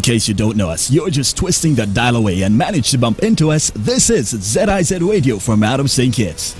case you don't know us, you're just twisting the dial away and managed to bump into us. This is ZIZ Radio from out of St. Kitts.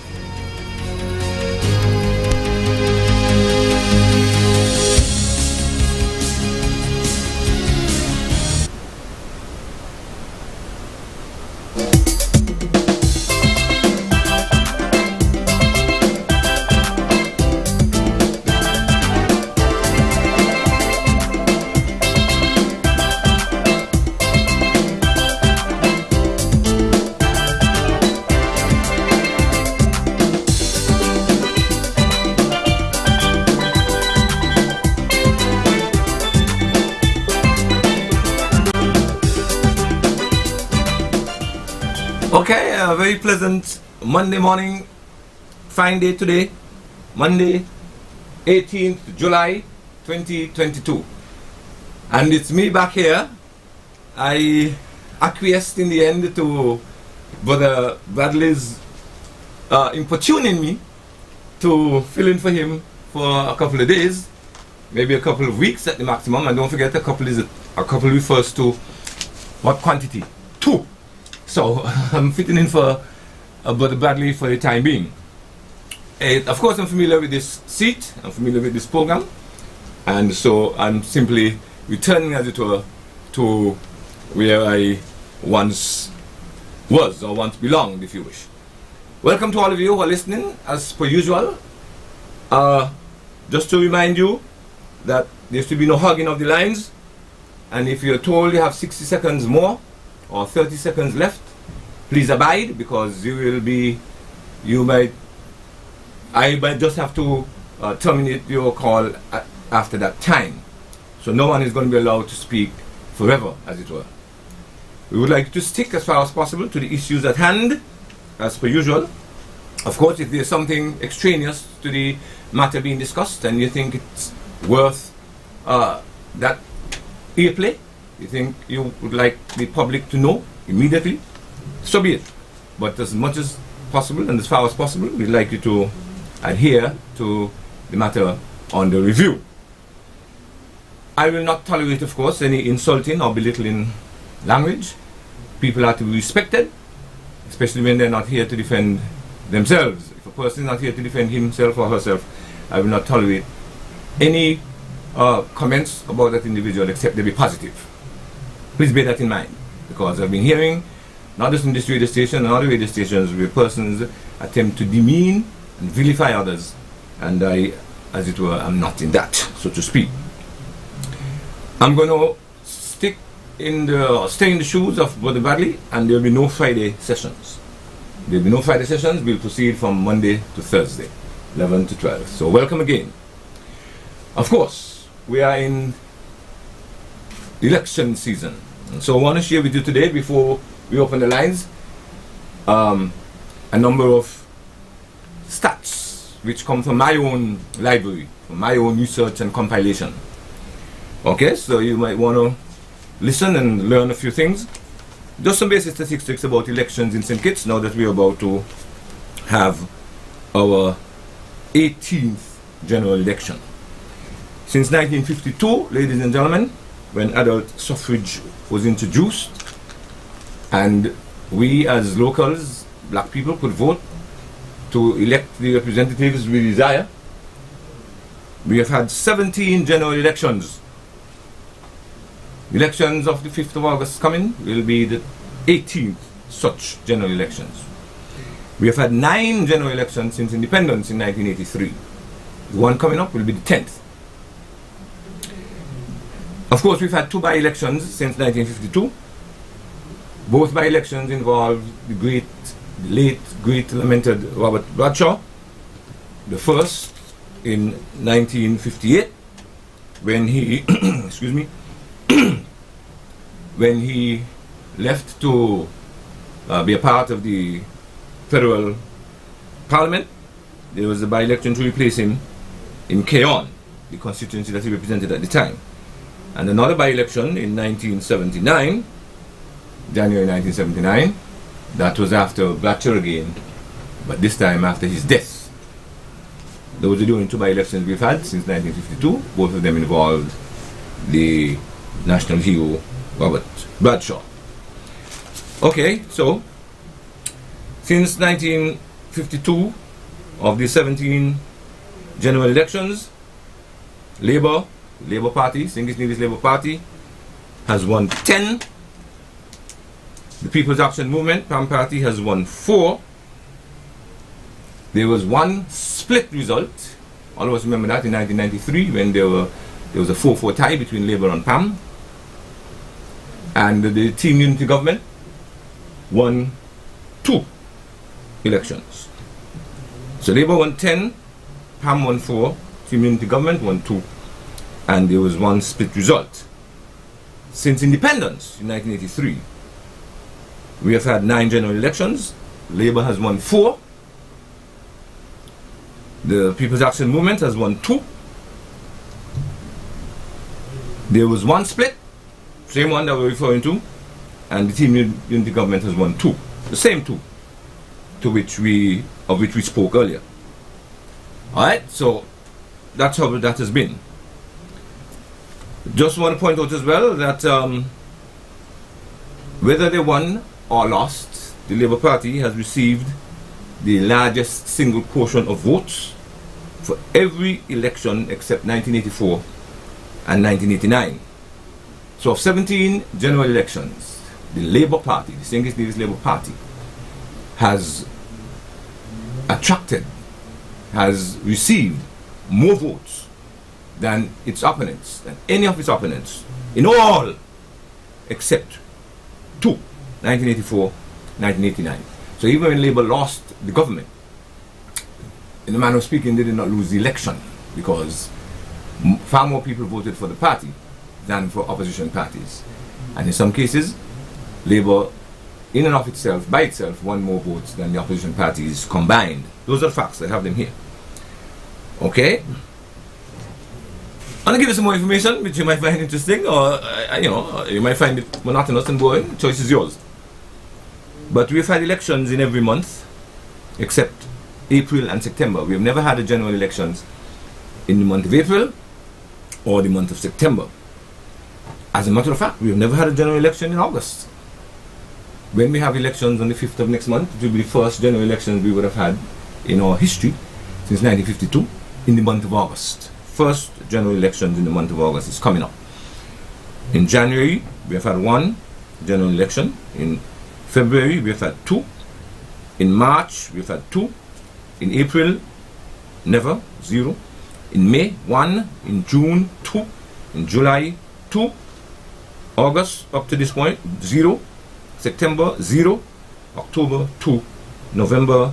Okay, a very pleasant Monday morning, fine day today, Monday, 18th July 2022. And it's me back here. I acquiesced in the end to Brother Bradley's importuning me to fill in for him for a couple of days, maybe a couple of weeks at the maximum. And don't forget, a couple refers to what quantity? 2. So I'm fitting in for Brother Bradley for the time being. Of course, I'm familiar with this seat, I'm familiar with this program, and so I'm simply returning, as it were, to where I once was, or once belonged, if you wish. Welcome to all of you who are listening, as per usual. Just to remind you that there should be no hugging of the lines, and if you're told you have 60 seconds more, or 30 seconds left, please abide, because I might just have to terminate your call after that time. So no one is going to be allowed to speak forever, as it were. We would like to stick as far as possible to the issues at hand, as per usual. Of course, if there's something extraneous to the matter being discussed and you think it's worth that earplay, you think you would like the public to know immediately, so be it. But as much as possible and as far as possible, we'd like you to adhere to the matter under review. I will not tolerate, of course, any insulting or belittling language. People are to be respected, especially when they're not here to defend themselves. If a person is not here to defend himself or herself, I will not tolerate any comments about that individual except they be positive. Please bear that in mind, because I've been hearing, not just in this radio station and other radio stations, where persons attempt to demean and vilify others, and I, as it were, am not in that, so to speak. I'm going to stay in the shoes of Brother Bradley, and there will be no Friday sessions. There will be no Friday sessions. We'll proceed from Monday to Thursday, 11 to 12. So welcome again. Of course, we are in election season. And so I want to share with you today, before we open the lines, a number of stats which come from my own library, from my own research and compilation. Okay, so you might want to listen and learn a few things. Just some basic statistics about elections in St. Kitts, now that we're about to have our 18th general election. Since 1952, ladies and gentlemen, when adult suffrage was introduced, and we as locals, black people, could vote to elect the representatives we desire, we have had 17 general elections. Elections of the 5th of August coming will be the 18th such general elections. We have had 9 general elections since independence in 1983. The one coming up will be the 10th. Of course, we've had 2 by-elections since 1952. Both by-elections involved the late, great, lamented Robert Bradshaw. The first in 1958, when he, excuse me, when he left to be a part of the federal parliament. There was a by-election to replace him in Keon, the constituency that he represented at the time. And another by-election in 1979, January 1979, that was after Bradshaw again, but this time after his death. Those are the only 2 by-elections we've had since 1952. Both of them involved the national hero Robert Bradshaw. Okay, so since 1952, of the 17 general elections, Labour Party, English Nevis Labour Party, has won 10. The People's Action Movement, PAM Party, has won 4. There was one split result. All of us remember that in 1993 when there was a 4-4 tie between Labour and PAM. And the Team Unity government won 2 elections. So Labour won 10, PAM won 4, Team Unity government won 2, and there was one split result. Since independence in 1983, we have had 9 general elections. Labour has won 4. The People's Action Movement has won 2. There was one split, same one that we're referring to, and the Team Unity government has won 2. The same 2 of which we spoke earlier. Alright, so that's how that has been. Just want to point out as well that whether they won or lost, the Labour Party has received the largest single portion of votes for every election except 1984 and 1989. So of 17 general elections, the Labour Party, the English Nevis Labour Party, has received more votes than its opponents, than any of its opponents, in all except 2, 1984, 1989. So even when Labour lost the government, in a manner of speaking, they did not lose the election because far more people voted for the party than for opposition parties. And in some cases, Labour, in and of itself, by itself, won more votes than the opposition parties combined. Those are facts. I have them here. Okay? I'm going to give you some more information which you might find interesting, or you might find it monotonous and boring. The choice is yours. But we've had elections in every month except April and September. We have never had a general elections in the month of April or the month of September. As a matter of fact, we have never had a general election in August. When we have elections on the 5th of next month, it will be the first general elections we would have had in our history since 1952 in the month of August. First general elections in the month of August is coming up. In January, we have had 1 general election. In February, we have had 2. In March, we have had 2. In April, never, 0. In May, 1. In June, 2. In July, 2. August, up to this point, 0. September, 0. October, 2. November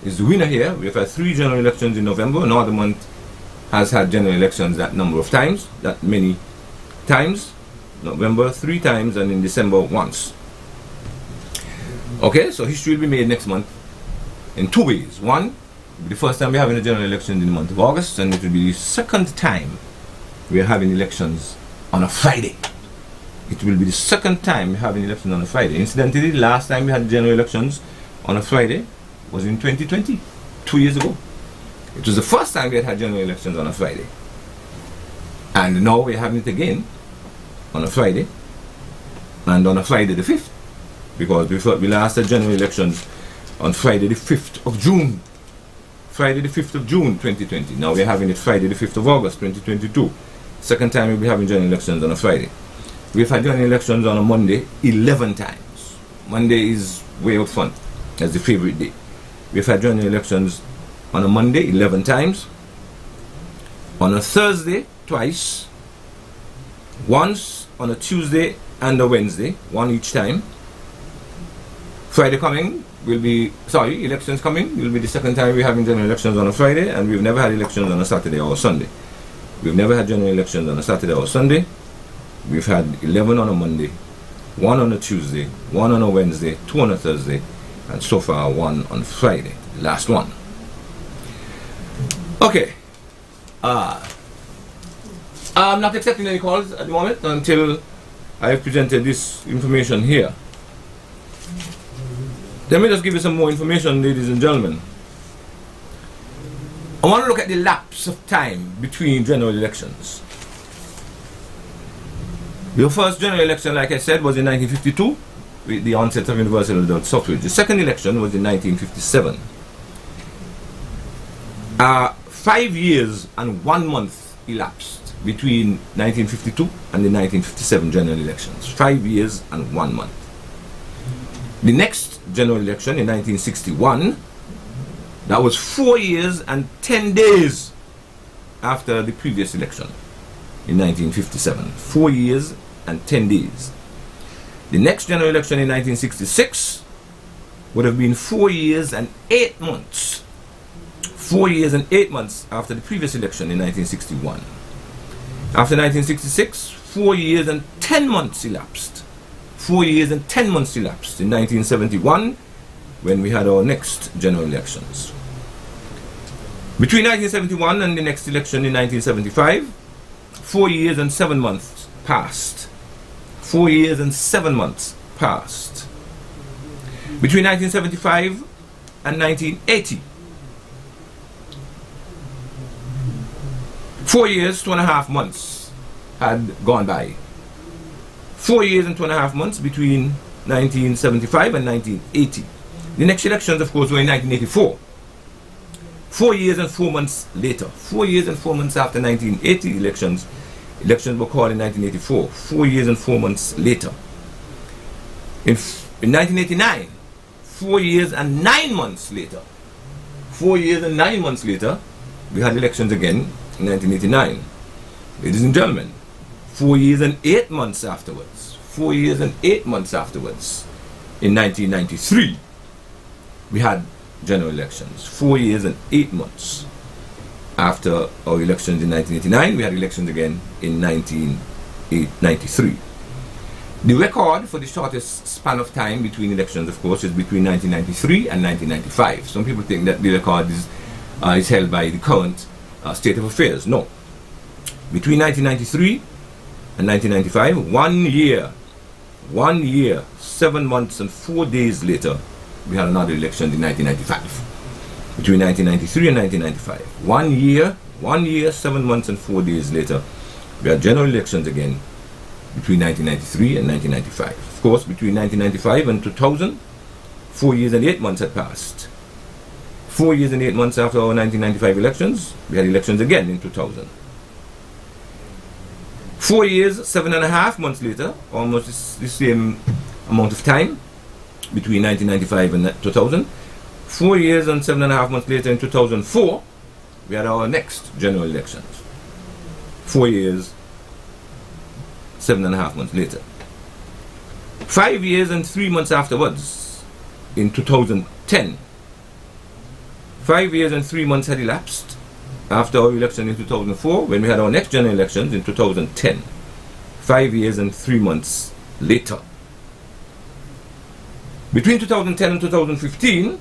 is the winner here. We have had 3 general elections in November. No other month has had general elections that number of times, that many times. November 3 times, and in December once. Okay, so history will be made next month in 2 ways. One, it will be the first time we're having a general election in the month of August, and it will be the second time we're having elections on a Friday. It will be the second time we're having elections on a Friday. Incidentally, the last time we had general elections on a Friday was in 2020, 2 years ago. It was the first time we had general elections on a Friday. And now we're having it again on a Friday, and on a Friday the 5th, because we last had general elections on Friday the 5th of June. Friday the 5th of June 2020. Now we're having it Friday the 5th of August 2022. Second time we'll be having general elections on a Friday. We've had general elections on a Monday 11 times. Monday is way out front as the favorite day. We've had general elections on a Monday 11 times. On a Thursday twice. Once on a Tuesday and a Wednesday, 1 each time. Friday coming will be, elections coming will be the second time we're having general elections on a Friday, and we've never had elections on a Saturday or a Sunday. We've never had general elections on a Saturday or Sunday. We've had 11 on a Monday, 1 on a Tuesday, 1 on a Wednesday, 2 on a Thursday, and so far 1 on Friday, the last one. Okay. I'm not accepting any calls at the moment until I have presented this information here. Let me just give you some more information, ladies and gentlemen. I want to look at the lapse of time between general elections. The first general election, like I said, was in 1952, with the onset of universal adult suffrage. The second election was in 1957. 5 years and 1 month elapsed between 1952 and the 1957 general elections. 5 years and 1 month. The next general election in 1961, that was 4 years and 10 days after the previous election in 1957. 4 years and 10 days. The next general election in 1966 would have been 4 years and 8 months. 4 years and 8 months after the previous election in 1961. After 1966, 4 years and 10 months elapsed. 4 years and 10 months elapsed in 1971 when we had our next general elections. Between 1971 and the next election in 1975, 4 years and 7 months passed. 4 years and 7 months passed. Between 1975 and 1980, 4 years, 2.5 months had gone by. 4 years and 2.5 months between 1975 and 1980. The next elections, of course, were in 1984. 4 years and 4 months later, 4 years and 4 months after 1980 elections, elections were called in 1984. 4 years and 4 months later. In 1989, 4 years and 9 months later, 4 years and 9 months later, we had elections again in 1989. Ladies and gentlemen, 4 years and 8 months afterwards, 4 years and 8 months afterwards, in 1993, we had general elections. 4 years and 8 months after our elections in 1989, we had elections again in 1993. The record for the shortest span of time between elections, of course, is between 1993 and 1995. Some people think that the record is held by the current state of affairs. No. Between 1993 and 1995, 1 year, 7 months and 4 days later, we had another election in 1995. Between 1993 and 1995, 1 year, 7 months and 4 days later, we had general elections again between 1993 and 1995. Of course, between 1995 and 2000, 4 years and 8 months had passed. 4 years and 8 months after our 1995 elections, we had elections again in 2000. 4 years, 7.5 months later, almost the same amount of time between 1995 and 2000. 4 years and 7.5 months later in 2004, we had our next general elections. 4 years, 7.5 months later. 5 years and 3 months afterwards, in 2010, 5 years and 3 months had elapsed after our election in 2004, when we had our next general elections in 2010. 5 years and 3 months later. Between 2010 and 2015,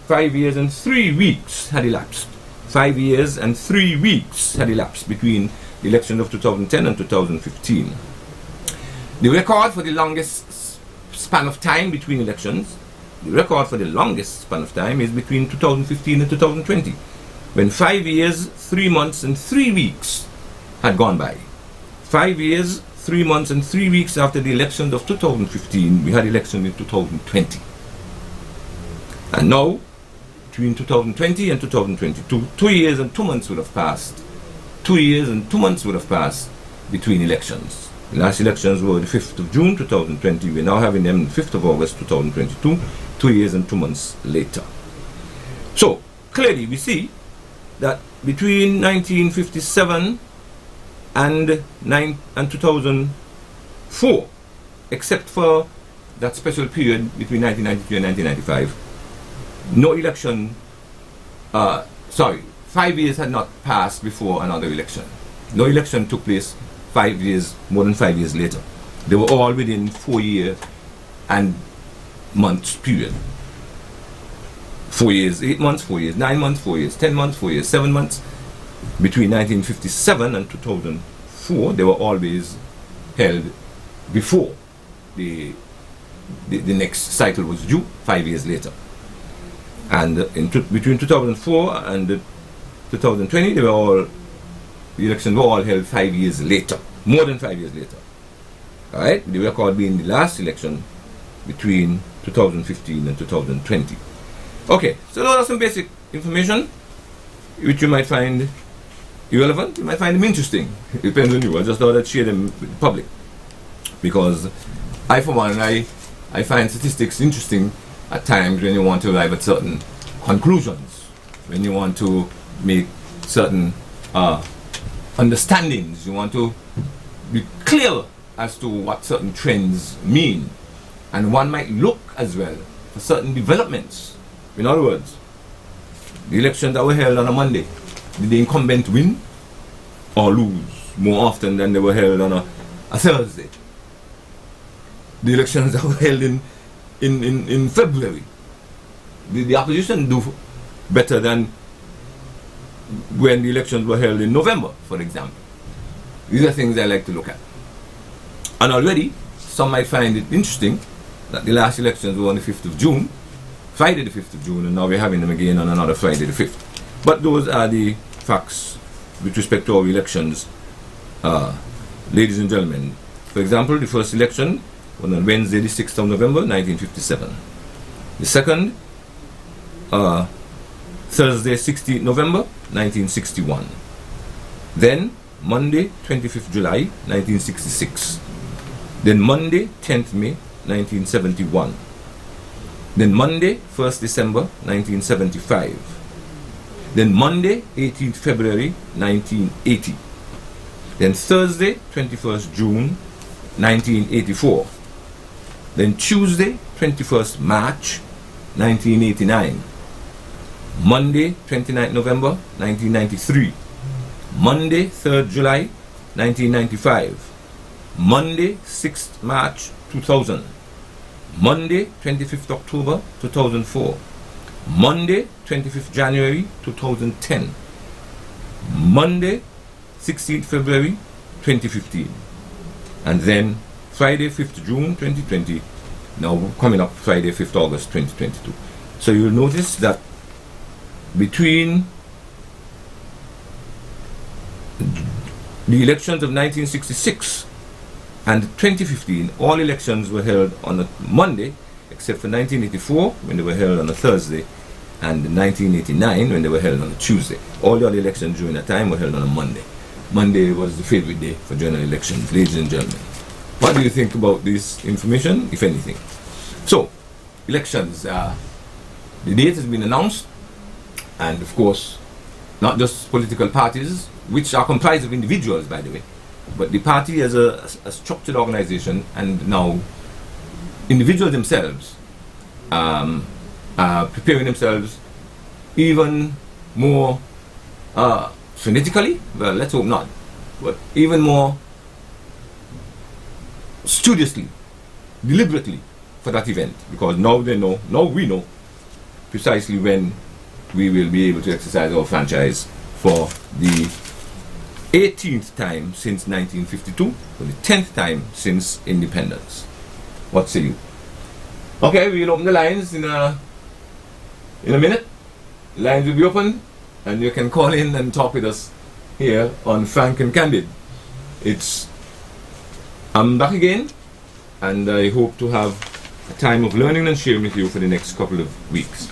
5 years and 3 weeks had elapsed. 5 years and 3 weeks had elapsed between the election of 2010 and 2015. The record for the longest span of time between elections, the record for the longest span of time is between 2015 and 2020, when 5 years, 3 months and 3 weeks had gone by. 5 years, 3 months and 3 weeks after the elections of 2015, we had elections in 2020. And now, between 2020 and 2022, 2 years and 2 months would have passed. 2 years and 2 months would have passed between elections. The last elections were the 5th of June 2020. We're now having them the 5th of August 2022, 2 years and 2 months later. So, clearly we see that between 1957 and 2004, except for that special period between 1993 and 1995, no election, 5 years had not passed before another election. No election took place 5 years, more than 5 years later. They were all within 4 year and months period. 4 years, 8 months, 4 years, 9 months, 4 years, 10 months, 4 years, 7 months. Between 1957 and 2004, they were always held before the next cycle was due 5 years later. And between 2004 and 2020, the elections were all held 5 years later, more than 5 years later. All right, the record being the last election between 2015 and 2020. Okay, so those are some basic information which you might find irrelevant, you might find them interesting. It depends on you. I just thought I'd share them with the public. Because I, for one, I find statistics interesting at times when you want to arrive at certain conclusions, when you want to make certain understandings, you want to be clear as to what certain trends mean. And one might look as well for certain developments. In other words, the elections that were held on a Monday, did the incumbent win or lose more often than they were held on a Thursday? The elections that were held in February, did the opposition do better than when the elections were held in November, for example? These are things I like to look at. And already, some might find it interesting that the last elections were on the 5th of June, Friday the 5th of June, and now we're having them again on another Friday the 5th. But those are the facts with respect to our elections, ladies and gentlemen. For example, the first election was on Wednesday the 6th of November 1957. The second, Thursday 16th November 1961. Then Monday 25th July 1966. Then Monday 10th May 1971. Then Monday 1st December 1975. Then Monday 18th February 1980. Then Thursday 21st June 1984. Then Tuesday 21st March 1989. Monday 29th November 1993. Monday 3rd July 1995. Monday 6th March 2000. Monday 25th October 2004. Monday 25th January 2010. Monday 16th February 2015. And then Friday 5th June 2020. Now coming up Friday 5th August 2022. So you'll notice that between the elections of 1966 and 2015, all elections were held on a Monday, except for 1984 when they were held on a Thursday, and 1989 when they were held on a Tuesday. All the other elections during that time were held on a Monday. Monday was the favorite day for general elections, ladies and gentlemen. What do you think about this information, if anything? So, elections, the date has been announced, and of course, not just political parties, which are comprised of individuals, by the way, but the party as a structured organization, and now individuals themselves are preparing themselves even more phonetically, well, let's hope not, but even more studiously, deliberately for that event, because now we know precisely when we will be able to exercise our franchise for the 18th time since 1952, for the 10th time since independence. What say you? Okay, we'll open the lines in a minute. Lines will be open, and you can call in and talk with us here on Frank and Candid. I'm back again, and I hope to have a time of learning and sharing with you for the next couple of weeks.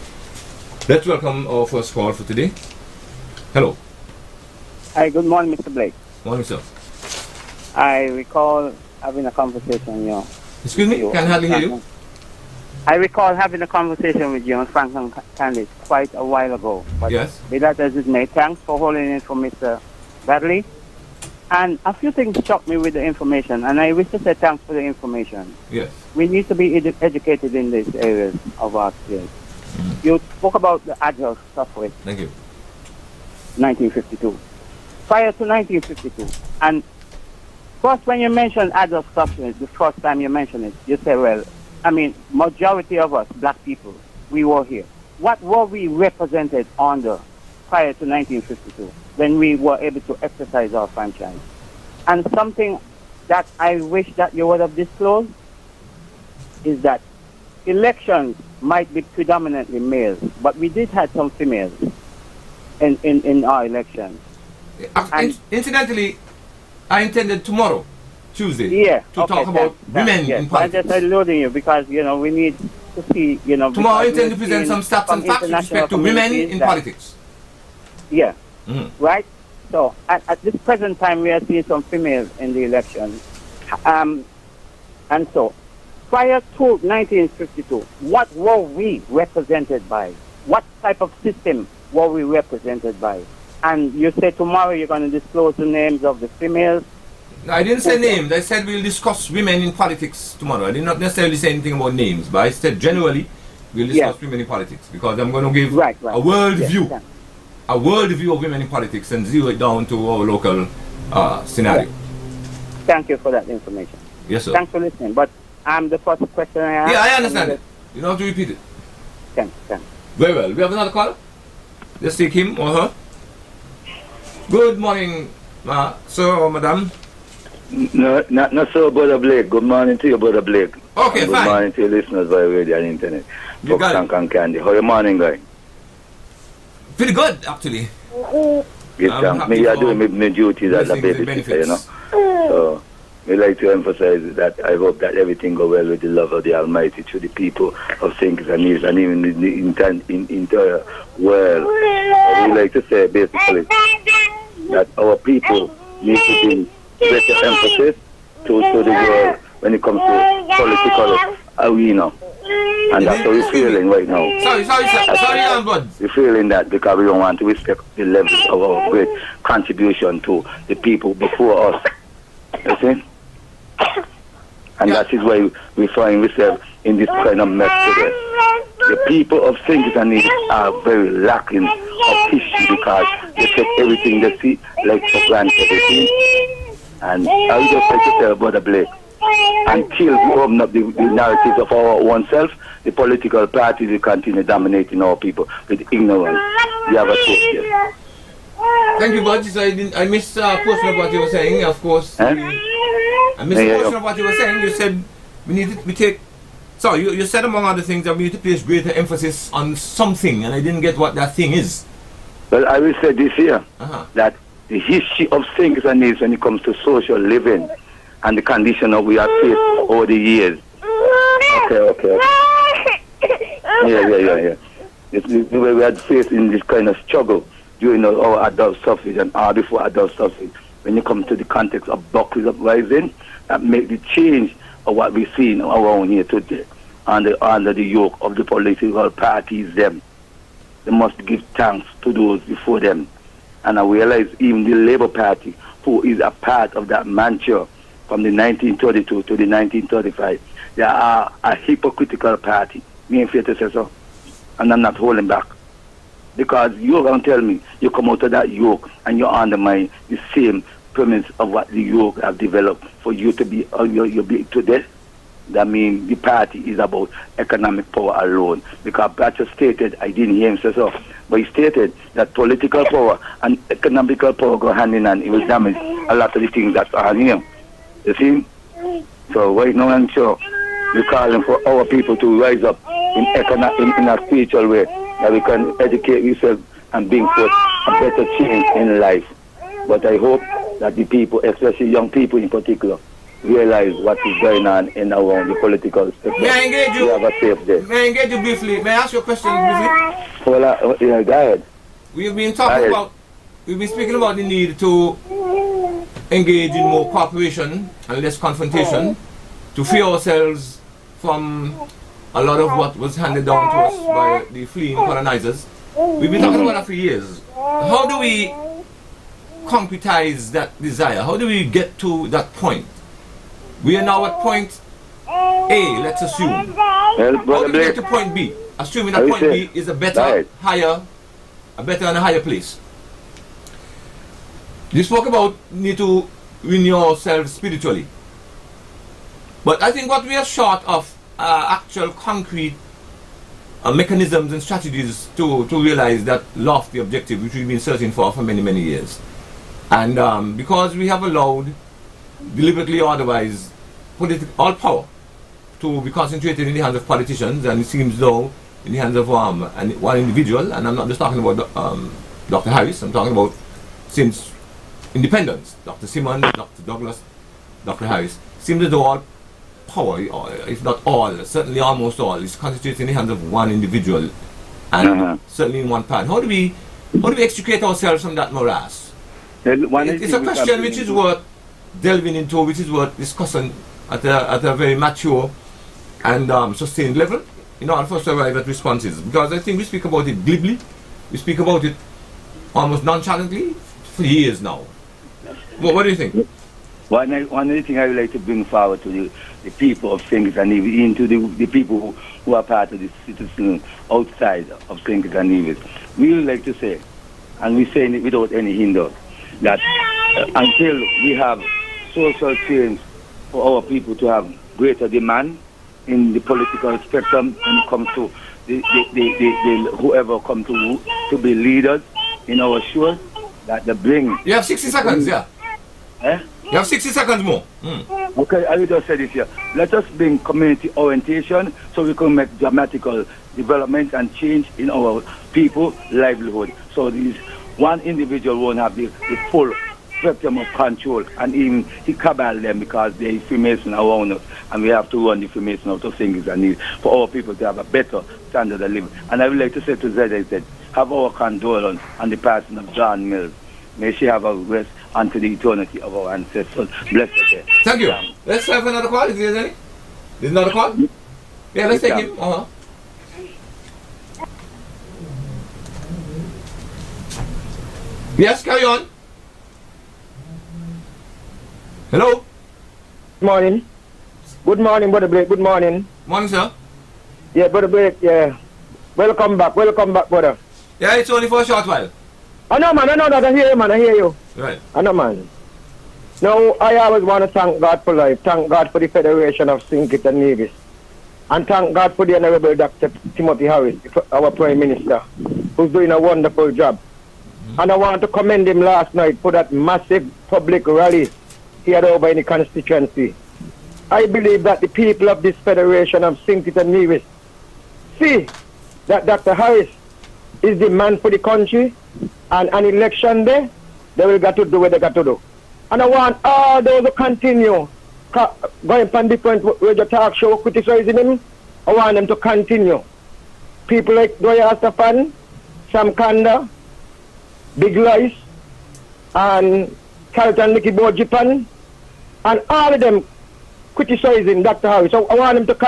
Let's welcome our first call for today. Hello. Hi, good morning, Mr. Blake. Morning, sir. I recall having a conversation, Excuse me, can hardly hear you. I recall having a conversation with you on Frank and Candid quite a while ago. But yes. Be that as it may, thanks for holding it for Mr. Bradley. And a few things struck me with the information, and I wish to say thanks for the information. Yes. We need to be educated in these areas of our state. You spoke about the adult suffrage. Thank you. 1952. Prior to 1952. And first, when you mentioned adult suffrage, the first time you mentioned it, you said, well, I mean, majority of us, black people, we were here. What were we represented under prior to 1952 when we were able to exercise our franchise? And something that I wish that you would have disclosed is that elections might be predominantly males, but we did have some females in our elections. Incidentally, I intended tomorrow Tuesday. Yeah. To talk about women yes. in politics. I'm just alluding you because, you know, we need to see, you know... Tomorrow I intend to present some stats and facts with respect to women in politics. Yeah. Right? So, at this present time, we are seeing some females in the election. And so, prior to 1952, what were we represented by? What type of system were we represented by? And you said tomorrow you're going to disclose the names of the females. No, I didn't say names. I said we'll discuss women in politics tomorrow. I did not necessarily say anything about names, but I said generally we'll discuss women in politics because I'm going to give a world view. A world view of women in politics and zero it down to our local scenario. Yeah. Thank you for that information. Yes, sir. Thanks for listening. But the first question I asked... Yeah, I understand it. You don't have to repeat it. Thanks. Very well. We have another call. Let's take him or her. Good morning, sir or madam. No, not so, Brother Blake. Good morning to you, Brother Blake. Okay, and fine. Good morning to your listeners via radio and internet. You got it. And Candid. How your morning, guy? Pretty good, actually. Yes, me, I do my duties as a babysitter, you know. So, we like to emphasize that I hope that everything go well with the love of the Almighty to the people of St. Kitts and Nevis and even in the entire world. We like to say, basically, that our people need to give better emphasis to the world when it comes to political arena. And that's how we're feeling right now. Sorry, bud. We're feeling that because we don't want to respect the level of our great contribution to the people before us. You see? And that is why we find ourselves in this kind of mess today. The people of St. Kitts and Nevis are very lacking of history because they take everything they see like for granted. You see? And I would just like to tell Brother Blake, until we open up the narratives of our own self, the political parties will continue dominating our people with ignorance. We have a choice here. Thank you, Bud. I missed a portion of what you were saying, of course. I missed a portion of what you were saying. You said you said among other things that we need to place greater emphasis on something, and I didn't get what that thing is. Well, I will say this here, that the history of St. Kitts and Nevis when it comes to social living and the condition that we have faced over the years. Okay. Yeah. The way we had faced in this kind of struggle during our adult suffrage and before adult suffrage, when you come to the context of Buckley's uprising, that make the change of what we see around here today under the yoke of the political parties. They must give thanks to those before them. And I realize even the Labour Party, who is a part of that mantra from the 1932 to the 1935, they are a hypocritical party. Me and fair to say so. And I'm not holding back. Because you're going to tell me you come out of that yoke and you undermine the same premise of what the yoke have developed for you to be you be today. That means the party is about economic power alone. Because Thatcher stated, I didn't hear him say so, but he stated that political power and economical power go hand in hand. It will damage a lot of the things that's on him. You see? So right now I'm sure we're calling for our people to rise up in a spiritual way, that we can educate ourselves and bring forth a better change in life. But I hope that the people, especially young people in particular, realize what is going on in the political spectrum. May I engage you? We have a safe day. May I engage you briefly? May I ask you a question briefly? Well, go ahead. We've been speaking about the need to engage in more cooperation and less confrontation to free ourselves from a lot of what was handed down to us by the fleeing colonizers. We've been talking about that for years. How do we concretize that desire? How do we get to that point? We are now at point A, let's assume. How do we get to point B? Assuming that point B is a better, higher, a better and a higher place. You spoke about need to renew ourselves spiritually. But I think what we are short of actual concrete mechanisms and strategies to realize that lofty objective which we've been searching for many, many years. And because we have allowed, deliberately or otherwise, all power to be concentrated in the hands of politicians, and it seems though in the hands of one individual, and I'm not just talking about Dr. Harris, I'm talking about since independence, Dr. Simmons, Dr. Douglas, Dr. Harris, seems as though all power, or if not all, certainly almost all, is concentrated in the hands of one individual, and certainly in one part. How do we extricate ourselves from that morass? It's a question which is worth delving into, which is worth discussing at a very mature and sustained level in order for us to arrive at responses. Because I think we speak about it glibly, we speak about it almost nonchalantly for years now. What do you think? One of the things I would like to bring forward to the people of St. Kitts and Nevis, into the people who are part of the citizens outside of St. Kitts and Nevis. We would like to say, and we're saying it without any hinder, that until we have social change for our people to have greater demand in the political spectrum when it comes to the whoever come to be leaders in our shores, that they bring... You have 60 seconds, yeah. Eh? You have 60 seconds more. Okay, I will just say this here. Let us bring community orientation so we can make dramatical development and change in our people livelihood. So these one individual won't have the full spectrum of control, and even he cabal them because there is Freemason around us, and we have to run the Freemason out of things and need for our people to have a better standard of living. And I would like to say to Zed, I said, have our condolence on the passing of John Mills. May she have a rest unto the eternity of our ancestors. Bless her. Thank you. Let's have another call. Is there any? There's another call? Yeah, let's take him. Yes, carry on. Hello? Morning. Good morning, Brother Blake. Good morning. Morning, sir. Yeah, Brother Blake, yeah. Welcome back, brother. Yeah, it's only for a short while. I know, man. I hear you, man. I hear you. Right. I know, man. Now, I always want to thank God for life. Thank God for the Federation of St. Kitts and Nevis. And thank God for the Honorable Dr. Timothy Harris, our Prime Minister, who's doing a wonderful job. And I want to commend him last night for that massive public rally he had over in the constituency. I believe that the people of this Federation of St. Kitts and Nevis see that Dr. Harris is the man for the country, and an election day, they will got to do what they got to do. And I want all those to continue going from different radio talk show criticizing him. I want them to continue. People like Doya Astafan, Sam Kanda, Big Lice, and Carlton Nicky Bo Japan, and all of them criticizing Dr. Harris. So I want them to continue.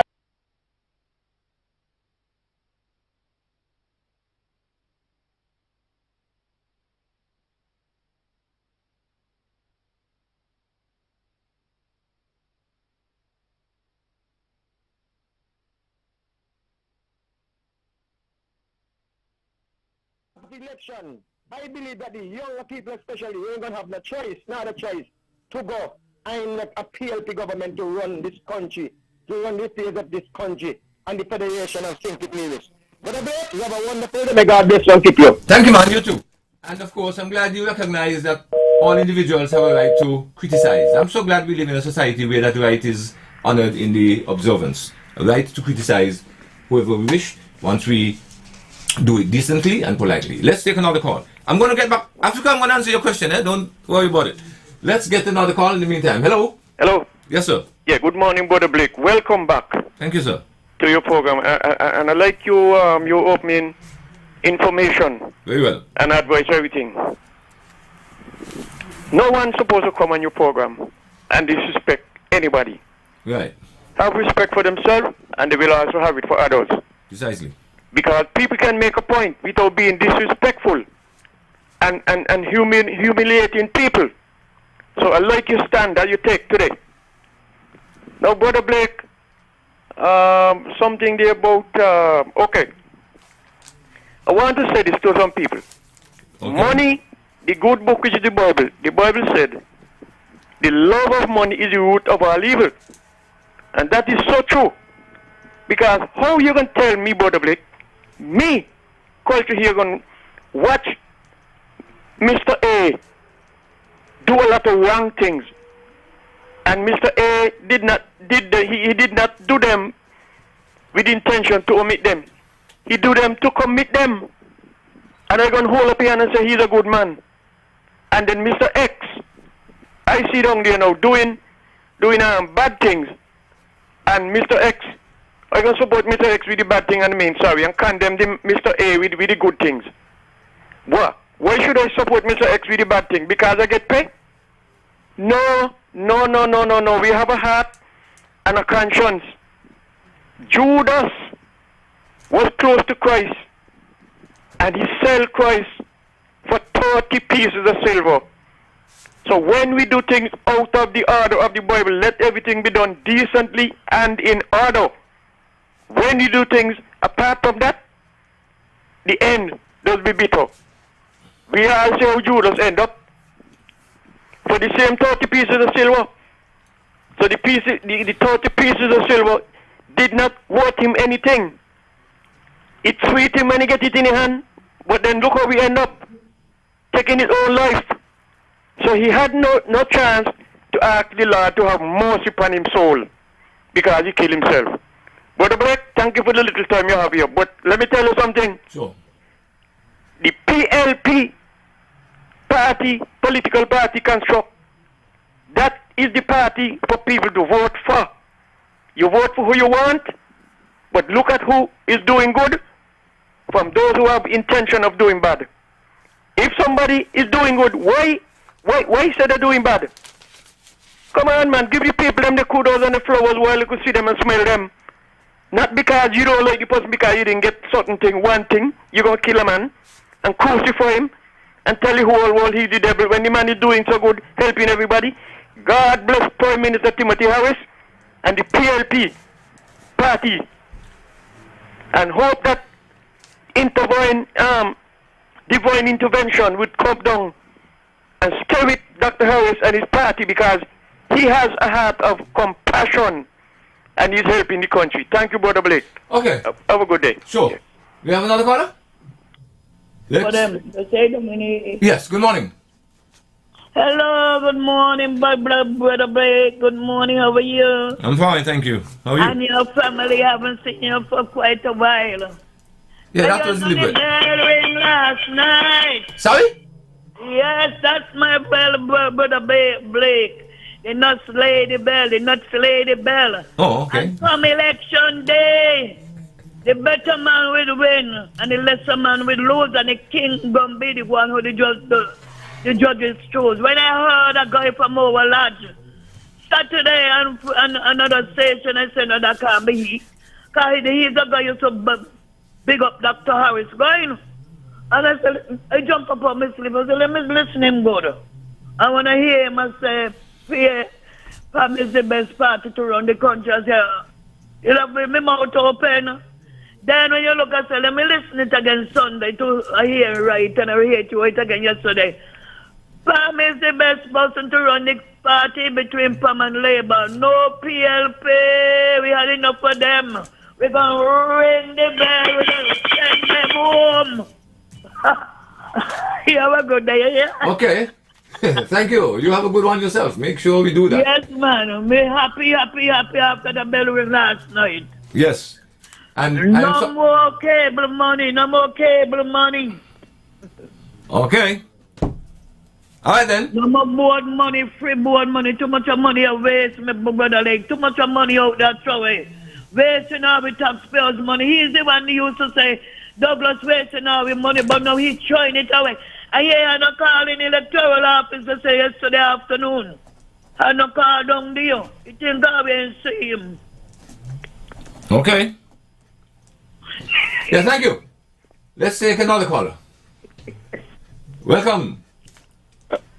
Election, I believe that the younger people especially ain't going to have no choice, not a choice, to go and like appeal to government to run this country, to run the affairs of this country and the Federation of St. Kitts and Nevis. But you have a wonderful day. May God bless you and keep you. Thank you, man. You too. And of course, I'm glad you recognize that all individuals have a right to criticize. I'm so glad we live in a society where that right is honored in the observance. A right to criticize whoever we wish once we do it decently and politely. Let's take another call. I'm going to get back. Africa, I'm going to answer your question. Don't worry about it. Let's get another call in the meantime. Hello? Hello? Yes, sir. Yeah, good morning, Brother Blake. Welcome back. Thank you, sir. To your program. And I like your opening information. Very well. And advice, everything. No one's supposed to come on your program and disrespect anybody. Right. Have respect for themselves, and they will also have it for others. Precisely. Because people can make a point without being disrespectful and humiliating people. So I like your stand that you take today. Now, Brother Blake, something there about, okay. I want to say this to some people. Okay. Money, the good book which is the Bible said, the love of money is the root of all evil. And that is so true. Because how you can tell me, Brother Blake, me, culture here, going to watch Mr. A do a lot of wrong things, and Mr. A did not do them with intention to omit them. He do them to commit them. And I'm going to hold up here and say he's a good man. And then Mr. X, I see down there now doing doing bad things, and Mr. X, I can support Mr. X with the bad thing and and condemn Mr. A with the good things. What? Why should I support Mr. X with the bad thing? Because I get paid? No. We have a heart and a conscience. Judas was close to Christ, and he sold Christ for 30 pieces of silver. So when we do things out of the order of the Bible, let everything be done decently and in order. When you do things apart from that, the end does be bitter. We all see how Judas end up for the same 30 pieces of silver. So the 30 pieces of silver did not worth him anything. It sweet him when he get it in his hand, but then look how we end up, taking his own life. So he had no chance to ask the Lord to have mercy upon his soul, because he killed himself. Brother Blake, thank you for the little time you have here. But let me tell you something. Sure. The PLP party, political party construct, that is the party for people to vote for. You vote for who you want, but look at who is doing good from those who have intention of doing bad. If somebody is doing good, why say they're doing bad? Come on, man, give the people them the kudos and the flowers while you could see them and smell them. Not because you don't like the person, because you didn't get certain thing, one thing, you're going to kill a man and crucify him and tell the whole world he's the devil when the man is doing so good, helping everybody. God bless Prime Minister Timothy Harris and the PLP party, and hope that divine intervention would come down and stay with Dr. Harris and his party, because he has a heart of compassion and he's helping the country. Thank you, Brother Blake. Okay. Have a good day. Sure. We have another caller? Yes, good morning. Hello, good morning, Brother Blake. Good morning, how are you? I'm fine, thank you. How are you? And your family, haven't seen you for quite a while. Yeah, that was deliberate. Ring last night. Sorry? Yes, that's my Brother Blake. The nuts lady bell. Oh, okay. And come election day, the better man will win, and the lesser man will lose, and the king gonna be the one who the judges choose. When I heard a guy from over Lodge Saturday and another station, I said, no, that can't be he. Because he's the guy who used to big up Dr. Harris going. And I said, I jump up on my sleep. I said, let me listen to him go. I want to hear him and say, PAM is the best party to run the country. I said, you have my mouth open. Then when you look, I said, let me listen it again Sunday to hear it right, and I hear it right again yesterday. PAM is the best person to run the party between PAM and Labour. No PLP. We had enough of them. We're going to ring the bell. We're going to send them home. You have a good day, yeah? Okay. Thank you. You have a good one yourself. Make sure we do that. Yes, man. Me happy after the bell ring last night. Yes. And no more cable money. No more cable money. Okay. All right then. No more board money, free board money. Too much of money a waste, my brother. Like too much of money out there throw away. Wasting all the taxpayers' money. He's the one who used to say Douglas wasting all the money, but now he's throwing it away. I hear I no call in the electoral office to say yesterday afternoon. I no call down there. You think I will see him. Okay. Yeah, thank you. Let's take another caller. Welcome.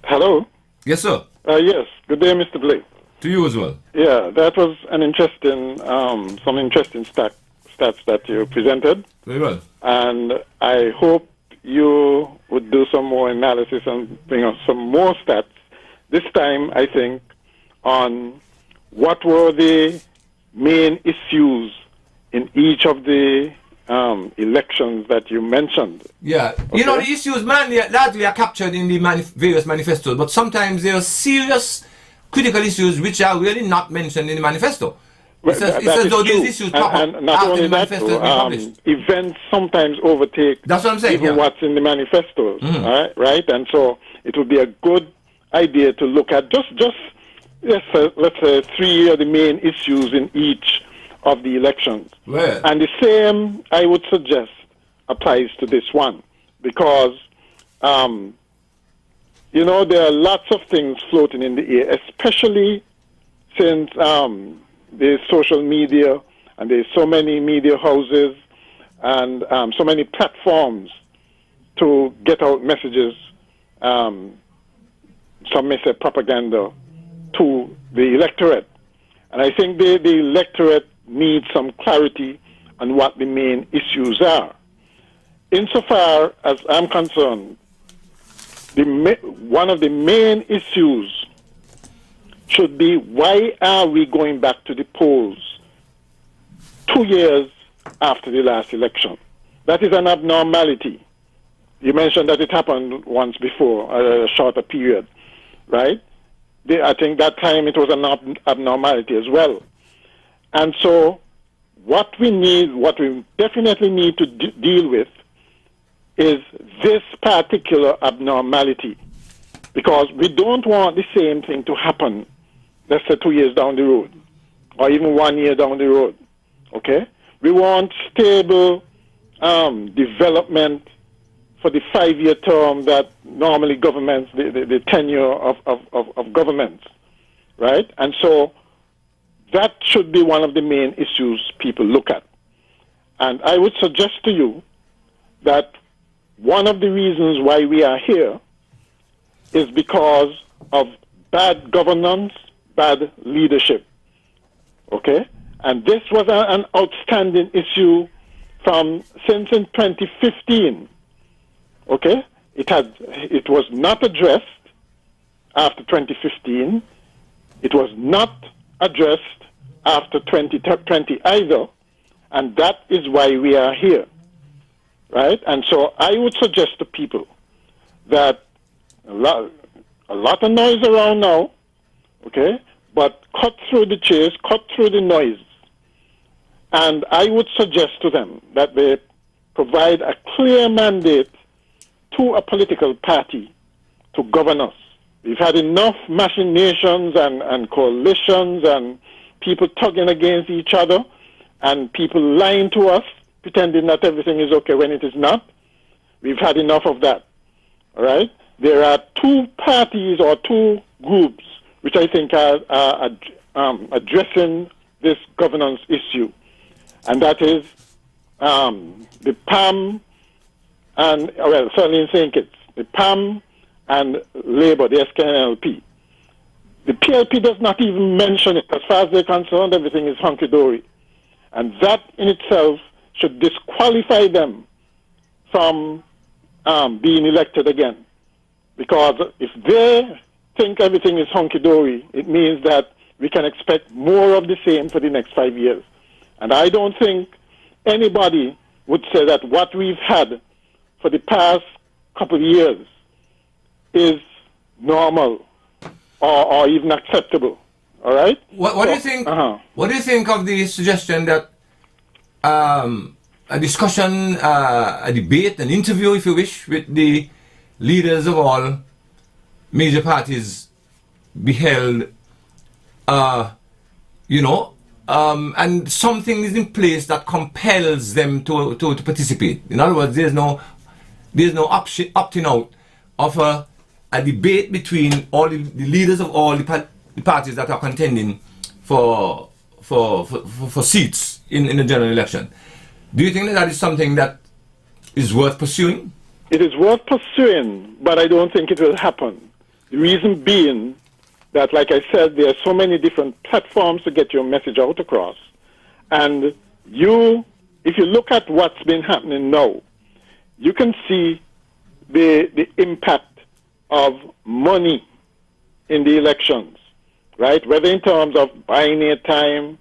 Hello? Yes, sir. Yes. Good day, Mr. Blake. To you as well. Yeah, that was an interesting, some interesting stats that you presented. Very well. And I hope you would do some more analysis and bring us some more stats. This time, I think, on what were the main issues in each of the elections that you mentioned. Yeah, okay. You know, the issues largely are captured in the various manifestos, but sometimes there are serious critical issues which are really not mentioned in the manifesto. It's as though these issues pop up after the manifesto has been published. Events sometimes overtake That's what I'm saying, even what's in the manifestos, right? And so it would be a good idea to look at just let's say 3 of the main issues in each of the elections. Well. And the same, I would suggest, applies to this one, because you know, there are lots of things floating in the air, especially since there's social media and there's so many media houses and so many platforms to get out messages, some may say propaganda, to the electorate. And I think the electorate needs some clarity on what the main issues are. Insofar as I'm concerned, one of the main issues should be, why are we going back to the polls 2 years after the last election? That is an abnormality. You mentioned that it happened once before, a shorter period, right? I think that time it was an abnormality as well. And so what we definitely need to deal with is this particular abnormality, because we don't want the same thing to happen, let's say 2 years down the road, or even 1 year down the road, okay? We want stable development for the 5-year term that normally governments, the tenure of governments, right? And so that should be one of the main issues people look at. And I would suggest to you that one of the reasons why we are here is because of bad governance, bad leadership, okay? And this was an outstanding issue since in 2015, okay? It was not addressed after 2015. It was not addressed after 2020 either, and that is why we are here. Right? And so I would suggest to people that a lot of noise around now, okay, but cut through the chase, cut through the noise. And I would suggest to them that they provide a clear mandate to a political party to govern us. We've had enough machinations and coalitions and people tugging against each other and people lying to us, pretending that everything is okay when it is not. We've had enough of that, all right? There are two parties or two groups which I think are addressing this governance issue, and that is the PAM and, well, certainly in St. Kitts, the PAM and Labour, the SKNLP. The PLP does not even mention it. As far as they're concerned, everything is hunky-dory. And that in itself should disqualify them from being elected again. Because if they think everything is hunky-dory, it means that we can expect more of the same for the next 5 years. And I don't think anybody would say that what we've had for the past couple of years is normal or even acceptable. All right? What do you think? What do you think of the suggestion that a discussion, a debate, an interview, if you wish, with the leaders of all major parties be held, and something is in place that compels them to participate? In other words, there's no opting out of a debate between all the leaders of all the parties that are contending for seats in the general election. Do you think that is something that is worth pursuing? It is worth pursuing, but I don't think it will happen. The reason being that, like I said, there are so many different platforms to get your message out across. And if you look at what's been happening now, you can see the impact of money in the elections, right? Whether in terms of buying airtime,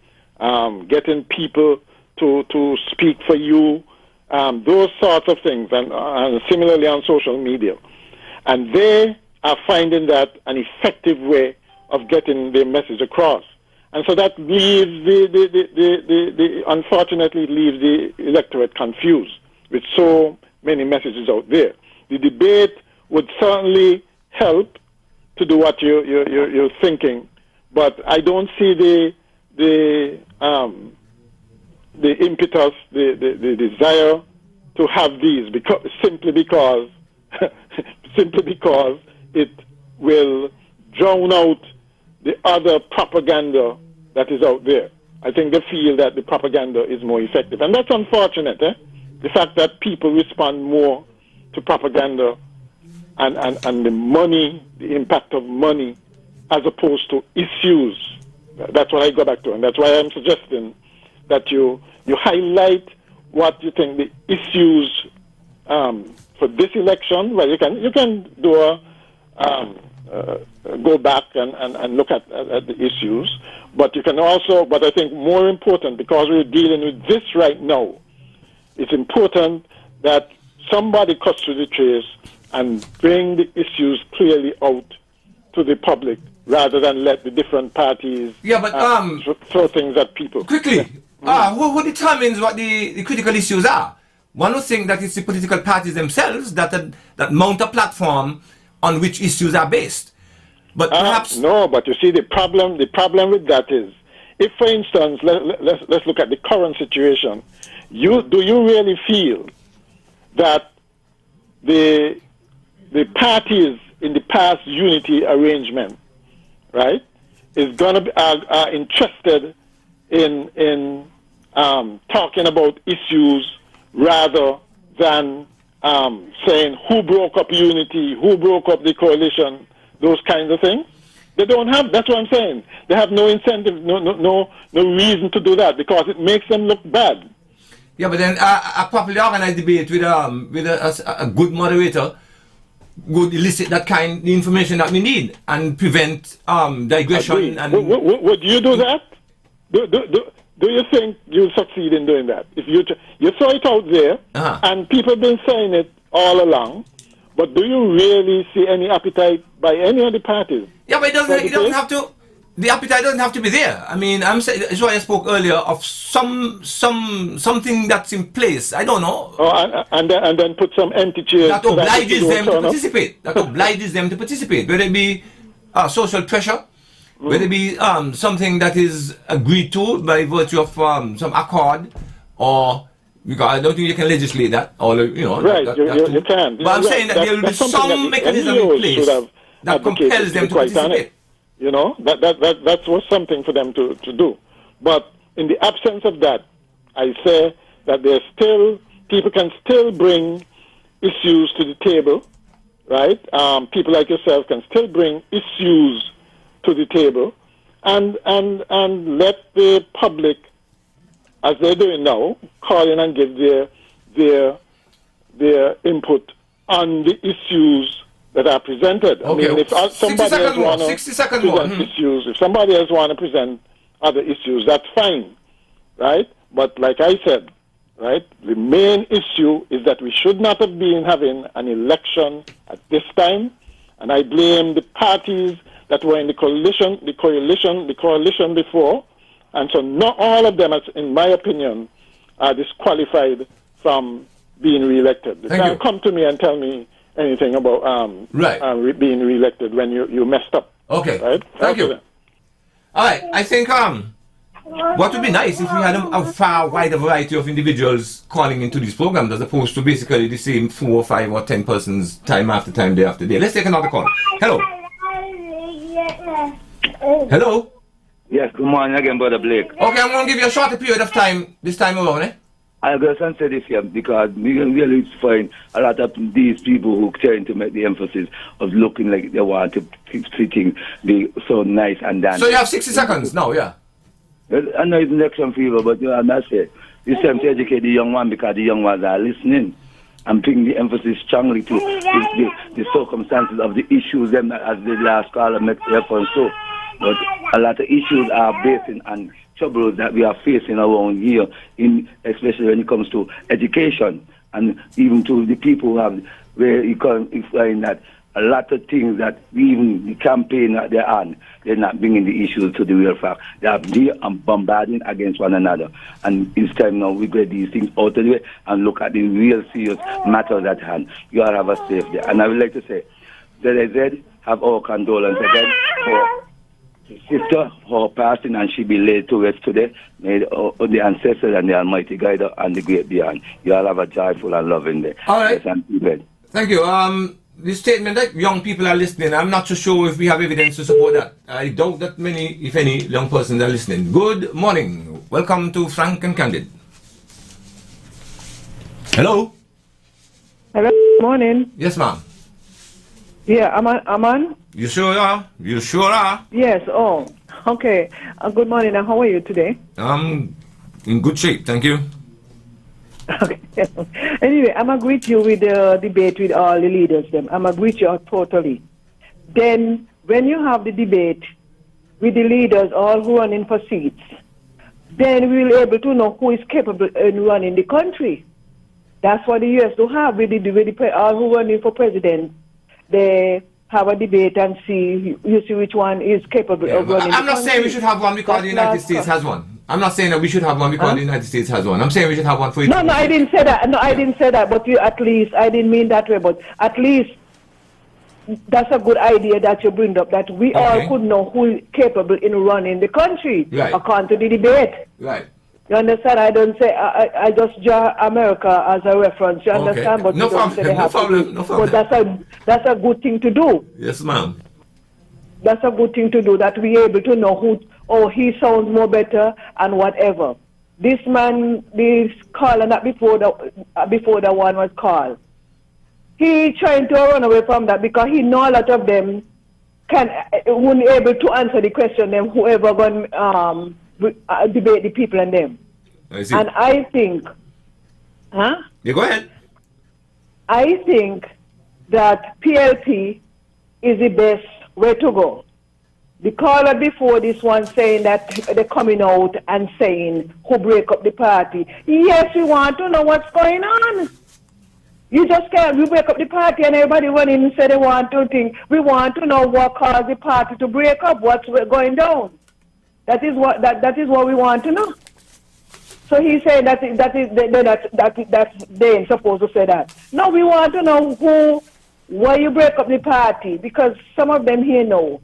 getting people to speak for you, those sorts of things, and similarly on social media. And they are finding that an effective way of getting their message across. And so that leaves unfortunately leaves the electorate confused with so many messages out there. The debate would certainly help to do what you're thinking, but I don't see the impetus, the desire to have these simply because it will drown out the other propaganda that is out there. I think they feel that the propaganda is more effective, and that's unfortunate. The fact that people respond more to propaganda and the money, the impact of money, as opposed to issues. That's what I go back to, and that's why I'm suggesting that you highlight what you think the issues for this election. Well, you can do go back and look at the issues, but you can also. But I think more important, because we're dealing with this right now, it's important that somebody cuts through the trace and bring the issues clearly out to the public, rather than let the different parties throw things at people. Quickly, who determines what the critical issues are? One would think that it's the political parties themselves that mount a platform on which issues are based. But perhaps no. But you see, the problem with that is, if, for instance, let's look at the current situation. Do you really feel that the parties in the past unity arrangement, right, is gonna be are interested in talking about issues rather than saying who broke up unity, who broke up the coalition, those kinds of things? They don't have. That's what I'm saying. They have no incentive, no reason to do that, because it makes them look bad. Yeah, but then a properly organized debate with a good moderator would elicit that kind of information that we need and prevent digression. And would you do that? Do you think you'll succeed in doing that? If you saw it out there, and people have been saying it all along, but do you really see any appetite by any of the parties? Yeah, but it doesn't have to. The appetite doesn't have to be there. I mean, I'm saying, that's why I spoke earlier of something that's in place. I don't know. Oh, and then put some entity that obliges them to participate. That obliges them to participate. Whether it be social pressure, whether it be something that is agreed to by virtue of some accord, or because I don't think you can legislate that, or right, you can. But I'm saying that there will be some mechanism in place that compels them to participate. You know, that was something for them to do. But in the absence of that, I say that people can still bring issues to the table, right? People like yourself can still bring issues to the table, and let the public, as they're doing now, call in and give their input on the issues that are presented. Okay. I mean, if somebody else want to present issues, if somebody else want to present other issues, that's fine, right? But like I said, right, the main issue is that we should not have been having an election at this time, and I blame the parties that were in the coalition before, and so not all of them, in my opinion, are disqualified from being re-elected. They can't come to me and tell me anything about being re-elected when you messed up. Okay. Right? Thank you. All right. I think what would be nice if we had a far wider variety of individuals calling into these programs, as opposed to basically the same 4 or 5 or 10 persons time after time, day after day. Let's take another call. Hello. Hello. Yes, good morning again, Brother Blake. Okay, I'm going to give you a shorter period of time this time around, eh? I'll go and say this here, because we can really find a lot of these people who trying to make the emphasis of looking like they want to keep sitting, be so nice and dance. So you have 60 seconds now, yeah? I know it's election fever, but I'm not saying it's time to educate the young one, because the young ones are listening and putting the emphasis strongly to the circumstances of the issues them as the last caller makes reference to. But a lot of issues are based on troubles that we are facing around here, especially when it comes to education, and even to the people who have, where you can find that a lot of things that even the campaign that they're on, they're not bringing the issues to the real fact. They are bombarding against one another. And it's time now we get these things out of the way and look at the real serious matters at hand. You all have a safe day. And I would like to say, ZZ have our condolence again for sister, her passing, and she be laid to rest today. May the ancestors and the Almighty guide her and the great beyond. You all have a joyful and loving day. All right. Yes, thank you. The statement that young people are listening, I'm not so sure if we have evidence to support that. I doubt that many, if any, young persons are listening. Good morning. Welcome to Frank and Candid. Hello? Hello, morning. Yes, ma'am. Yeah, I'm on? You sure are? You sure are? Yes, oh, okay. Good morning, and how are you today? I'm in good shape, thank you. Okay. Anyway, I'm agree with you with the debate with all the leaders. I'm agree with you totally. Then, when you have the debate with the leaders, all who are in for seats, then we will be able to know who is capable in running the country. That's what the U.S. do have with all who are in for president. They have a debate and see which one is capable of running. I'm not saying we should have one because the United States has one. I'm not saying that we should have one because the United States has one. I'm saying we should have one for each. No, I didn't say that. No, I didn't say that. But I didn't mean that way. But at least that's a good idea that you bring up. That we all could know who is capable in running the country according to the debate. Right. You understand? I don't say I just draw America as a reference. You understand? But no problem. No problem. But that's a good thing to do. Yes, ma'am. That's a good thing to do. That we able to know who. Oh, he sounds more better and whatever. This man, this caller, not before the one was called. He trying to run away from that because he know a lot of them wouldn't able to answer the question. Them whoever going debate the people and them. I see. And I think, Yeah, go ahead. I think that PLP is the best way to go. The caller before this one saying that they're coming out and saying who break up the party. Yes, we want to know what's going on. You just can't we break up the party and everybody run in and say they want to think. We want to know what caused the party to break up, what's going down. That is what we want to know. So he's saying that they ain't supposed to say that. No, we want to know why you break up the party, because some of them here know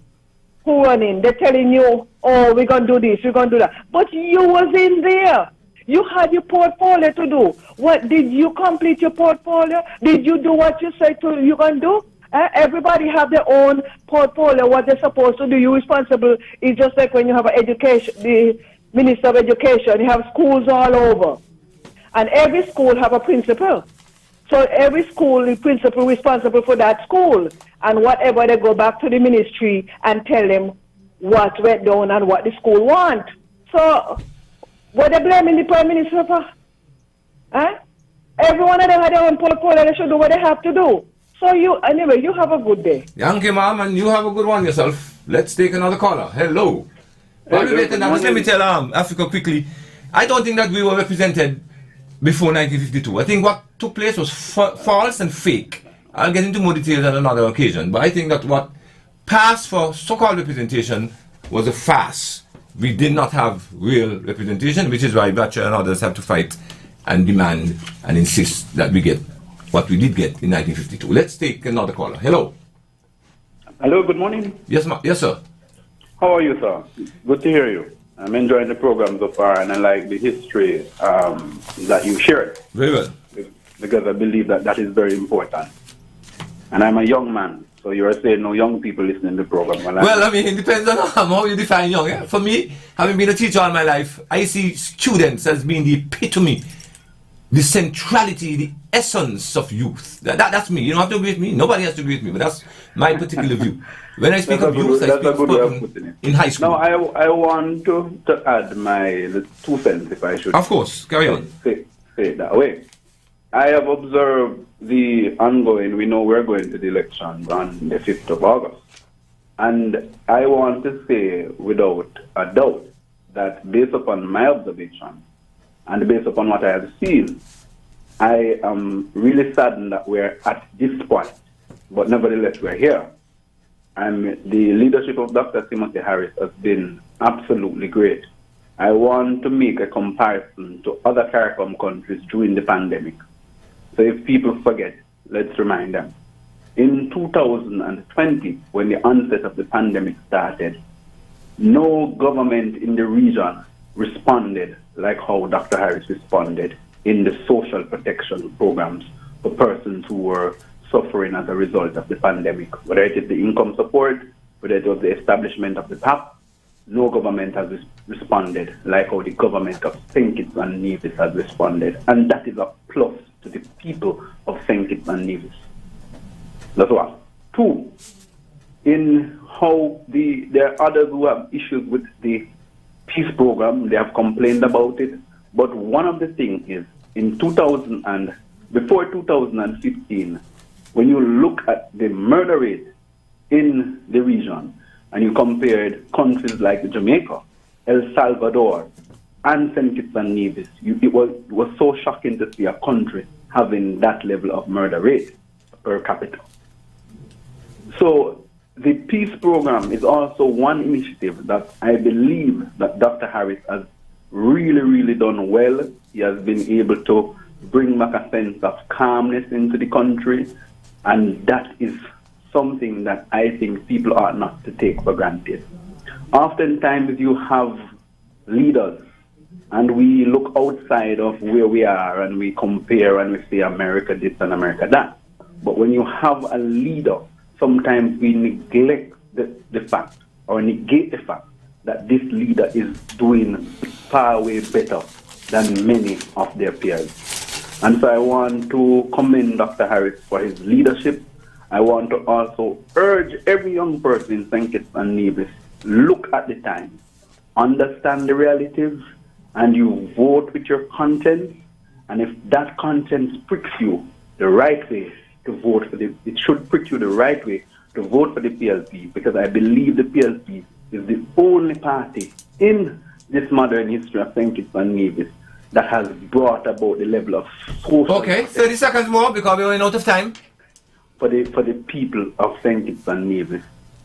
who running. They're telling you, oh, we're going to do this, we're going to do that. But you was in there. You had your portfolio to do. What did you complete your portfolio? Did you do what you said you're going to do? Everybody have their own portfolio, what they're supposed to do. You're responsible. It's just like when you have education, the Minister of Education, you have schools all over. And every school have a principal. So every school, the principal responsible for that school. And whatever, they go back to the ministry and tell them what went down and what the school want. So what they blaming the Prime Minister for? Every one of them had their own portfolio. They should do what they have to do. So you have a good day. Thank you, ma'am, and you have a good one yourself. Let's take another caller. Hello. Let me tell Africa quickly. I don't think that we were represented before 1952. I think what took place was false and fake. I'll get into more details on another occasion, but I think that what passed for so-called representation was a farce. We did not have real representation, which is why Thatcher and others have to fight and demand and insist that we get what we did get in 1952. Let's take another caller. Hello. Hello, good morning. Yes, yes, sir. How are you, sir? Good to hear you. I'm enjoying the program so far, and I like the history that you shared. Very well. Because I believe that is very important. And I'm a young man, so you are saying no young people listening to the program. Well, I mean, it depends on how you define young. Yeah? For me, having been a teacher all my life, I see students as being the epitome, the centrality, the essence of youth. That's me. You don't have to agree with me. Nobody has to agree with me, but that's my particular view. When I speak of youth, I speak in high school. Now, I want to add my 2 cents, if I should. Of course. Carry on. Say it that way. I have observed the ongoing, we know we're going to the elections on the 5th of August. And I want to say without a doubt that based upon my observation and based upon what I have seen, I am really saddened that we're at this point. But nevertheless, we're here. And the leadership of Dr. Timothy Harris has been absolutely great. I want to make a comparison to other CARICOM countries during the pandemic. So if people forget, let's remind them. In 2020, when the onset of the pandemic started, no government in the region responded like how Dr. Harris responded in the social protection programs for persons who were suffering as a result of the pandemic. Whether it is the income support, whether it was the establishment of the PAP, no government has responded like how the government of St. Kitts and Nevis has responded. And that is a plus to the people of St. Kitts and Nevis. That's one. Two, in how there are others who have issues with the peace program, they have complained about it. But one of the things is, in before 2015, when you look at the murder rate in the region, and you compared countries like Jamaica, El Salvador, and St. Kitts and Nevis, it was so shocking to see a country having that level of murder rate per capita. So the peace program is also one initiative that I believe that Dr. Harris has really, really done well. He has been able to bring back a sense of calmness into the country, and that is something that I think people ought not to take for granted. Oftentimes you have leaders and we look outside of where we are and we compare and we say America this and America that. But when you have a leader, sometimes we neglect the fact or negate the fact that this leader is doing far way better than many of their peers. And so I want to commend Dr. Harris for his leadership. I want to also urge every young person in St. Kitts and Nevis, look at the times, understand the realities, and you vote with your conscience. And if that conscience pricks you the right way to vote for it should prick you the right way to vote for the PLP, because I believe the PLP is the only party in this modern history of St. Kitts and Nevis that has brought about the level of social... Okay, 30 seconds more because we're running out of time. For the people of St. Kitts and Nevis.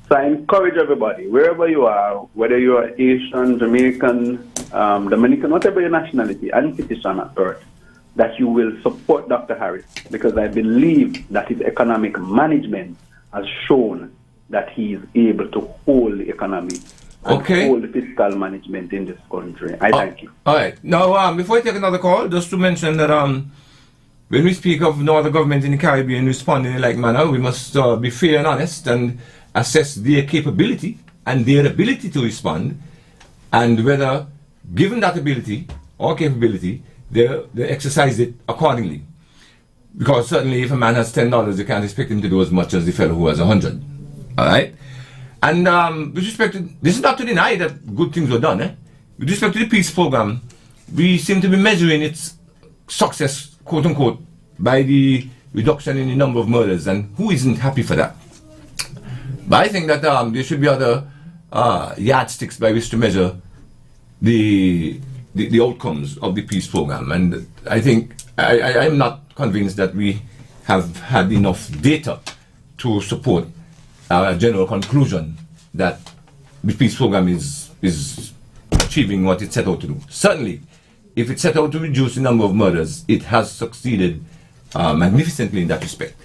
So I encourage everybody, wherever you are, whether you are Asian, Jamaican, Dominican, whatever your nationality and citizen at birth, that you will support Dr. Harris, because I believe that his economic management has shown that he is able to hold the economy and hold the fiscal management in this country. I thank you. All right. Now, before I take another call, just to mention that when we speak of no other government in the Caribbean responding in a like manner, we must be fair and honest and assess their capability and their ability to respond, and whether, given that ability or capability, they exercise it accordingly. Because certainly if a man has $10, you can't expect him to do as much as the fellow who has 100. All right? And with respect to, this is not to deny that good things were done. With respect to the peace program, we seem to be measuring its success, quote unquote, by the reduction in the number of murders, and who isn't happy for that? But I think that there should be other yardsticks by which to measure the outcomes of the peace program. And I think I'm not convinced that we have had enough data to support a general conclusion that the peace program is achieving what it set out to do. Certainly, if it set out to reduce the number of murders, it has succeeded magnificently in that respect.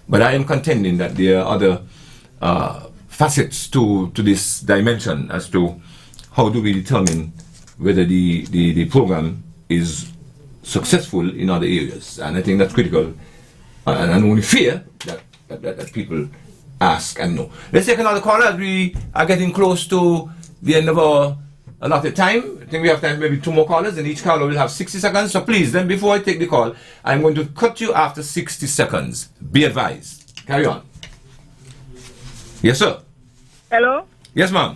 But I am contending that there are other facets to this dimension as to how do we determine whether the program is successful in other areas. And I think that's critical, and only fear that people ask and know. Let's take another call as we are getting close to the end of our allotted time. I think we have time for maybe 2 more callers, and each caller will have 60 seconds. So please, then before I take the call, I'm going to cut you after 60 seconds. Be advised. Carry on. Yes, sir. Hello? Yes, ma'am.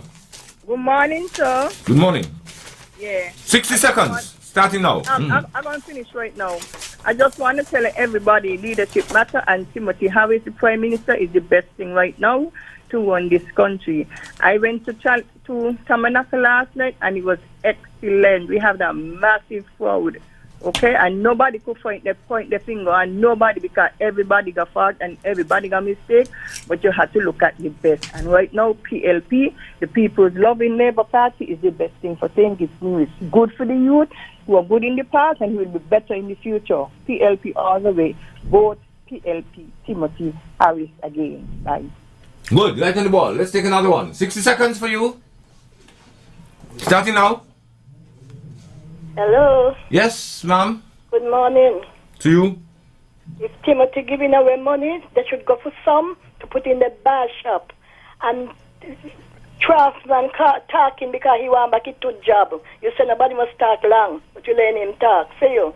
Good morning, sir. Good morning. Yeah. 60 seconds. Starting now. I'm going to finish right now. I just want to tell everybody leadership matter, and Timothy Harris, the Prime Minister, is the best thing right now to run this country. I went to Tamanaka last night, and it was excellent. We have that massive crowd, okay? And nobody could point the finger, and nobody, because everybody got fault and everybody got mistake, but you have to look at the best. And right now, PLP, the People's Loving Labour Party, is the best thing for things. It's good for the youth who are good in the past and who will be better in the future. PLP all the way. Vote PLP, Timothy Harris again. Bye. Good, right on the ball. Let's take another one. 60 seconds for you. Starting now. Hello. Yes, ma'am. Good morning. To you. If Timothy giving away money, they should go for some to put in the bar shop. And Craftsman talking because he want back into job. You say nobody must talk long, but you let him talk. See you.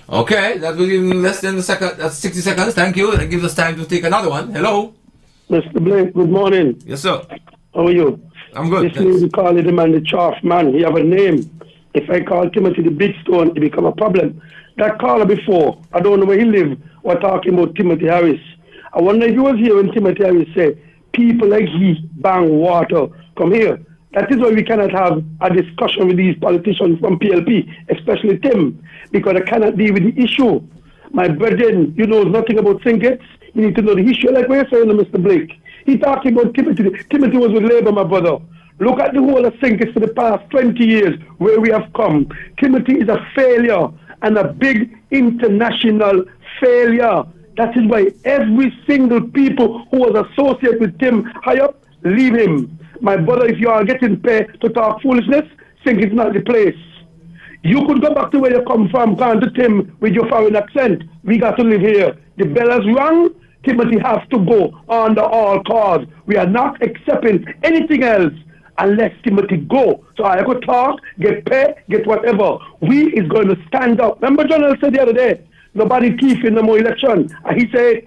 Okay, that will give him less than a second. That's 60 seconds. Thank you. That gives us time to take another one. Hello. Mr. Blake, good morning. Yes, sir. How are you? I'm good. This lady call the man the chaff man. He have a name. If I call Timothy the big stone, it become a problem. That caller before, I don't know where he live, was talking about Timothy Harris. I wonder if he was here when Timothy Harris said, people like he bang water. Come here. That is why we cannot have a discussion with these politicians from PLP, especially Tim, because I cannot deal with the issue. My brethren, you know nothing about Sinkets. You need to know the issue, like we're saying to Mr. Blake. He talking about Timothy. Timothy was with Labour, my brother. Look at the whole of Sinkets for the past 20 years, where we have come. Timothy is a failure, and a big international failure. That is why every single people who was associated with Tim high up, leave him. My brother, if you are getting paid to talk foolishness, think it's not the place. You could go back to where you come from, come to Tim with your foreign accent. We got to live here. The bell has rung. Timothy has to go under all cause. We are not accepting anything else unless Timothy go. So I could talk, get paid, get whatever. We is going to stand up. Remember John said the other day, nobody thief in no more election. And he said,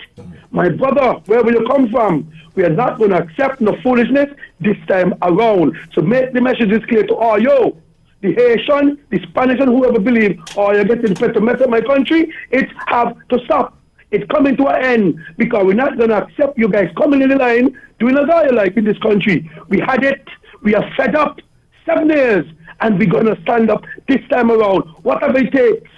my brother, where will you come from? We are not going to accept no foolishness this time around. So make the message clear to all you. The Haitian, the Spanish, and whoever believe, oh, you're getting paid to mess up my country, it have to stop. It's coming to an end because we're not going to accept you guys coming in the line, doing as I like in this country. We had it. We are fed up 7 years, and we're going to stand up this time around. Whatever it takes.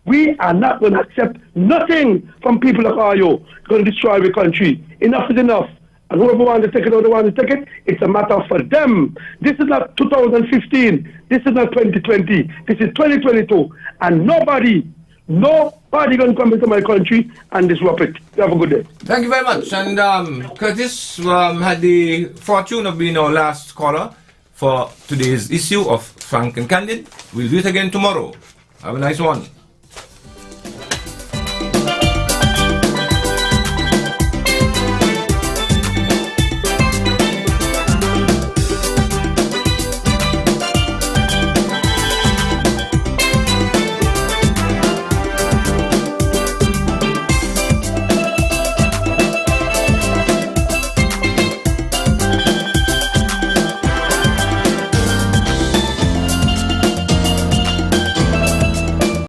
We are not going to accept nothing from people like Ayo. It's going to destroy the country. Enough is enough. And whoever wants to take it or don't want to take it, it's a matter for them. This is not 2015. This is not 2020. This is 2022. And nobody going to come into my country and disrupt it. You have a good day. Thank you very much. And Curtis had the fortune of being our last caller for today's issue of Frank and Candid. We'll do it again tomorrow. Have a nice one.